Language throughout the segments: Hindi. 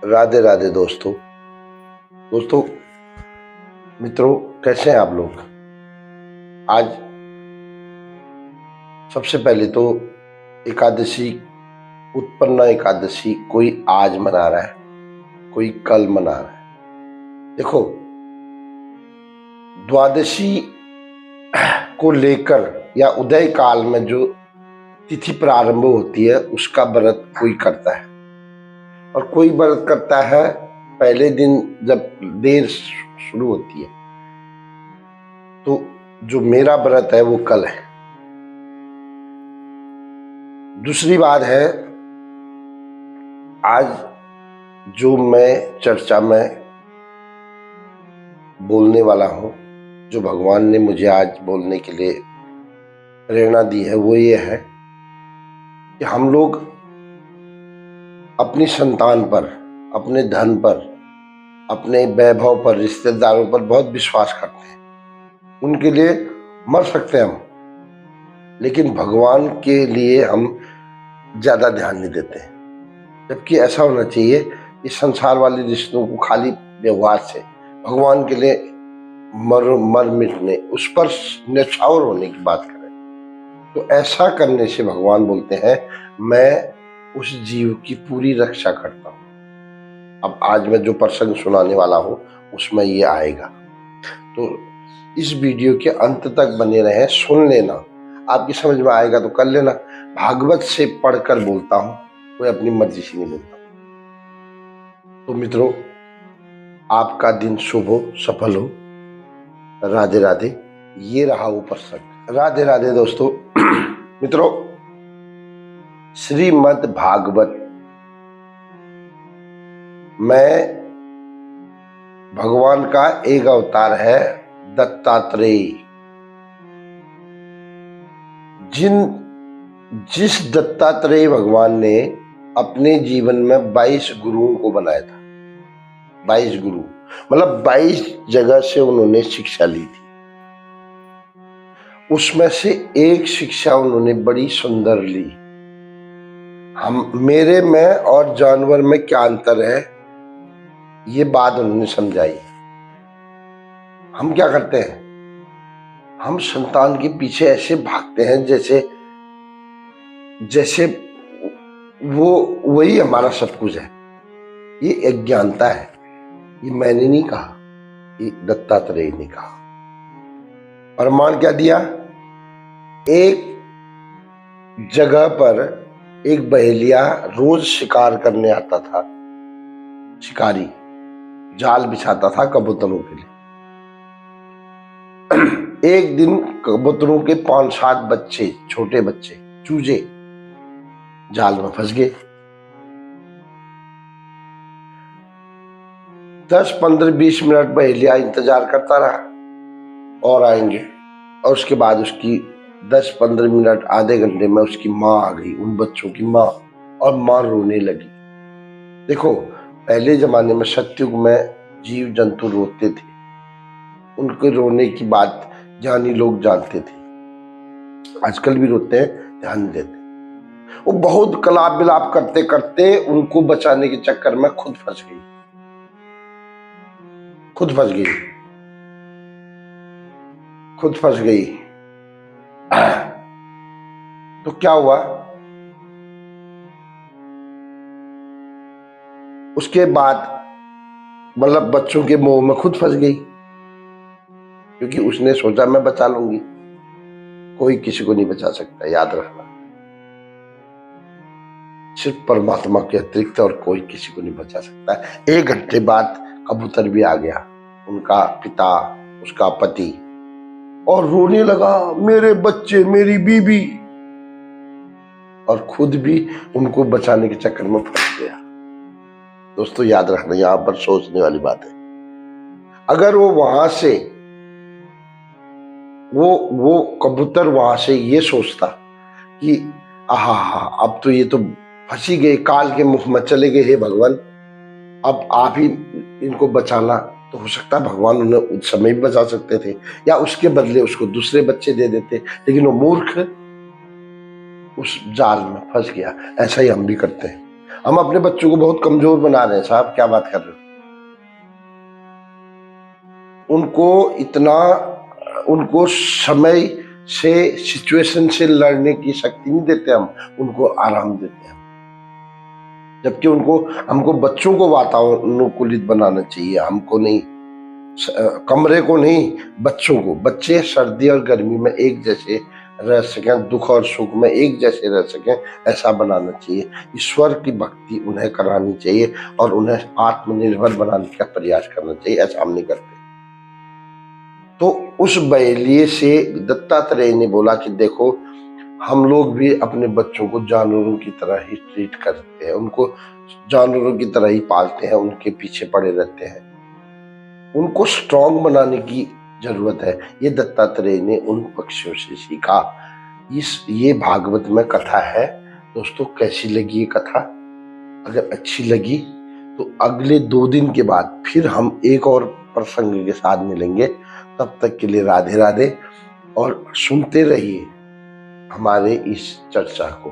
राधे राधे दोस्तों। मित्रों, कैसे हैं आप लोग? आज सबसे पहले तो एकादशी, उत्पन्ना एकादशी कोई आज मना रहा है, कोई कल मना रहा है। देखो, द्वादशी को लेकर या उदय काल में जो तिथि प्रारंभ होती है उसका व्रत कोई करता है, और कोई व्रत करता है पहले दिन जब देर शुरू होती है। तो जो मेरा व्रत है वो कल है। दूसरी बात है, आज जो मैं चर्चा में बोलने वाला हूं, जो भगवान ने मुझे आज बोलने के लिए प्रेरणा दी है, वो ये है कि हम लोग अपनी संतान पर, अपने धन पर, अपने वैभव पर, रिश्तेदारों पर बहुत विश्वास करते हैं। उनके लिए मर सकते हैं हम, लेकिन भगवान के लिए हम ज्यादा ध्यान नहीं देते हैं। जबकि ऐसा होना चाहिए, इस संसार वाले रिश्तों को खाली व्यवहार से भगवान के लिए मर मिटने, उस पर न्यौछावर होने की बात करें, तो ऐसा करने से भगवान बोलते हैं मैं उस जीव की पूरी रक्षा करता हूं। अब आज मैं जो प्रसंग सुनाने वाला हूं उसमें ये आएगा, तो इस वीडियो के अंत तक बने रहें, सुन लेना। आपकी समझ में आएगा तो कर लेना। भागवत से पढ़कर बोलता हूं, कोई अपनी मर्जी से नहीं बोलता। तो मित्रों, आपका दिन शुभ हो, सफल हो। राधे राधे। ये रहा वो प्रसंग। राधे राधे दोस्तों। मित्रों, श्रीमद् भागवत में भगवान का एक अवतार है दत्तात्रेय। जिस दत्तात्रेय भगवान ने अपने जीवन में 22 गुरुओं को बनाया था। 22 गुरु मतलब 22 जगह से उन्होंने शिक्षा ली थी। उसमें से एक शिक्षा उन्होंने बड़ी सुंदर ली। मेरे में और जानवर में क्या अंतर है, ये बात उन्होंने समझाई। हम क्या करते हैं, हम संतान के पीछे ऐसे भागते हैं जैसे वो वही हमारा सब कुछ है। ये अज्ञानता है। ये मैंने नहीं कहा, ये दत्तात्रेय ने कहा। प्रमाण क्या दिया? एक जगह पर एक बहेलिया रोज शिकार करने आता था। शिकारी जाल बिछाता था कबूतरों के लिए। एक दिन कबूतरों के 5-7 बच्चे, छोटे बच्चे, चूजे जाल में फंस गए। 10-15-20 मिनट बहेलिया इंतजार करता रहा और आएंगे, और उसके बाद उसकी 10-15 मिनट, आधे घंटे में उसकी माँ आ गई, उन बच्चों की माँ, और माँ रोने लगी। देखो, पहले जमाने में सतयुग में जीव जंतु रोते थे, उनके रोने की बात ज्ञानी लोग जानते थे। आजकल भी रोते हैं, ध्यान नहीं देते। वो बहुत कलाप बिलाप करते करते उनको बचाने के चक्कर में खुद फंस गई। तो क्या हुआ, उसके बाद मतलब बच्चों के मोह में खुद फंस गई, क्योंकि उसने सोचा मैं बचा लूंगी। कोई किसी को नहीं बचा सकता, याद रखना। सिर्फ परमात्मा के अतिरिक्त और कोई किसी को नहीं बचा सकता। 1 घंटे बाद कबूतर भी आ गया, उनका पिता, उसका पति, और रोने लगा, मेरे बच्चे, मेरी बीबी, और खुद भी उनको बचाने के चक्कर में फंस गया। दोस्तों, याद रखना, यहां पर सोचने वाली बात है। अगर वो वहां से वो कबूतर वहां से ये सोचता कि आहा, अब तो ये तो फंसी गए, काल के मुख में चले गए, हे भगवान, अब आप ही इनको बचाना, तो हो सकता है भगवान उन्हें उस समय भी बचा सकते थे, या उसके बदले उसको दूसरे बच्चे दे देते। लेकिन वो मूर्ख उस जाल में फंस गया। ऐसा ही हम भी करते हैं। हम अपने बच्चों को बहुत कमजोर बना रहे हैं साहब, क्या बात कर रहे हो। उनको समय से, सिचुएशन से लड़ने की शक्ति नहीं देते हम, उनको आराम देते हैं। जबकि हमको बच्चों को वातानुकूलित बनाना चाहिए, हमको नहीं, कमरे को नहीं, बच्चों को। बच्चे सर्दी और गर्मी में एक जैसे रह सकें, दुख और सुख में एक जैसे रह सकें, ऐसा बनाना चाहिए। ईश्वर की भक्ति उन्हें करानी चाहिए और उन्हें आत्मनिर्भर बनाने का प्रयास करना चाहिए, ऐसा हम नहीं करते। तो उस बहेलिए से दत्तात्रेय ने बोला कि देखो, हम लोग भी अपने बच्चों को जानवरों की तरह ही ट्रीट करते हैं, उनको जानवरों की तरह ही पालते हैं, उनके पीछे पड़े रहते हैं, उनको स्ट्रांग बनाने की जरूरत है। ये दत्तात्रेय ने उन पक्षियों से सीखा। ये भागवत में कथा है दोस्तों। कैसी लगी ये कथा? अगर अच्छी लगी तो अगले 2 दिन के बाद फिर हम एक और प्रसंग के साथ मिलेंगे। तब तक के लिए राधे राधे, और सुनते रहिए हमारे इस चर्चा को,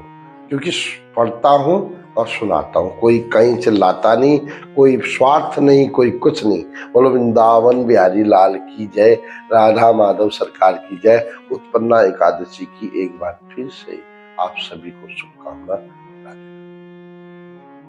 क्योंकि पढ़ता हूँ और सुनाता हूँ, कोई कहीं से लाता नहीं, कोई स्वार्थ नहीं, कोई कुछ नहीं। बोलो वृंदावन बिहारी लाल की जय, राधा माधव सरकार की जय। उत्पन्ना एकादशी की एक बार फिर से आप सभी को शुभकामना।